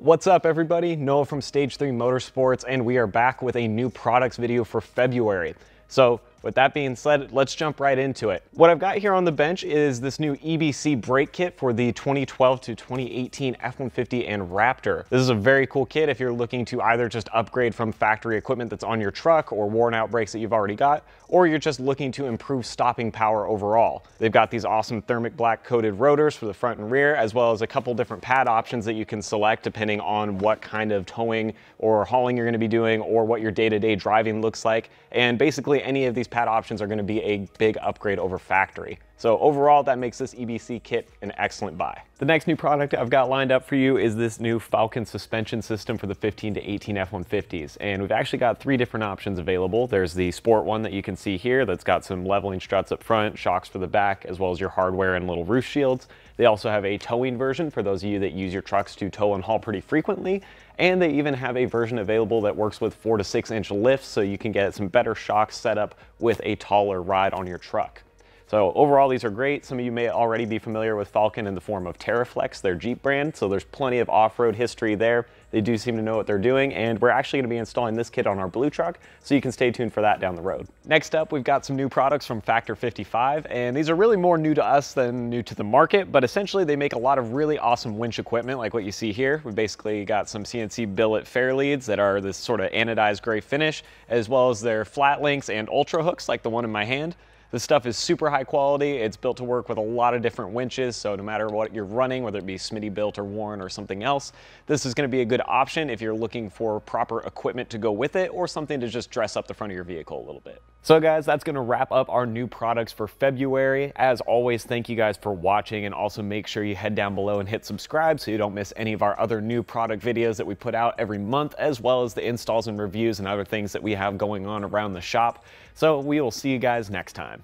What's up everybody, Noah from Stage 3 Motorsports, and we are back with a new products video for February. So with that being said, let's jump right into it. What I've got here on the bench is this new EBC brake kit for the 2012 to 2018 F-150 and Raptor. This is a very cool kit if you're looking to either just upgrade from factory equipment that's on your truck or worn out brakes that you've already got, or you're just looking to improve stopping power overall. They've got these awesome thermic black coated rotors for the front and rear, as well as a couple different pad options that you can select depending on what kind of towing or hauling you're going to be doing or what your day-to-day driving looks like. And basically any of these pad options are going to be a big upgrade over factory. So overall, that makes this EBC kit an excellent buy. The next new product I've got lined up for you is this new FALCON suspension system for the 15 to 18 F-150s. And we've actually got three different options available. There's the sport one that you can see here that's got some leveling struts up front, shocks for the back, as well as your hardware and little roof shields. They also have a towing version for those of you that use your trucks to tow and haul pretty frequently. And they even have a version available that works with 4 to 6 inch lifts, so you can get some better shocks set up with a taller ride on your truck. So overall, these are great. Some of you may already be familiar with FALCON in the form of TERAFLEX, their Jeep brand. So there's plenty of off-road history there. They do seem to know what they're doing, and we're actually going to be installing this kit on our blue truck, so you can stay tuned for that down the road. Next up, we've got some new products from Factor 55, and these are really more new to us than new to the market, but essentially they make a lot of really awesome winch equipment like what you see here. We've basically got some CNC billet FAIRLEADS that are this sort of anodized gray finish, as well as their flat links and ULTRAHOOKs like the one in my hand. This stuff is super high quality. It's built to work with a lot of different winches, so no matter what you're running, whether it be Smitty built or Warren or something else, this is going to be a good option if you're looking for proper equipment to go with it or something to just dress up the front of your vehicle a little bit. So guys, that's going to wrap up our new products for February. As always, thank you guys for watching, and also make sure you head down below and hit subscribe so you don't miss any of our other new product videos that we put out every month, as well as the installs and reviews and other things that we have going on around the shop. So we will see you guys next time.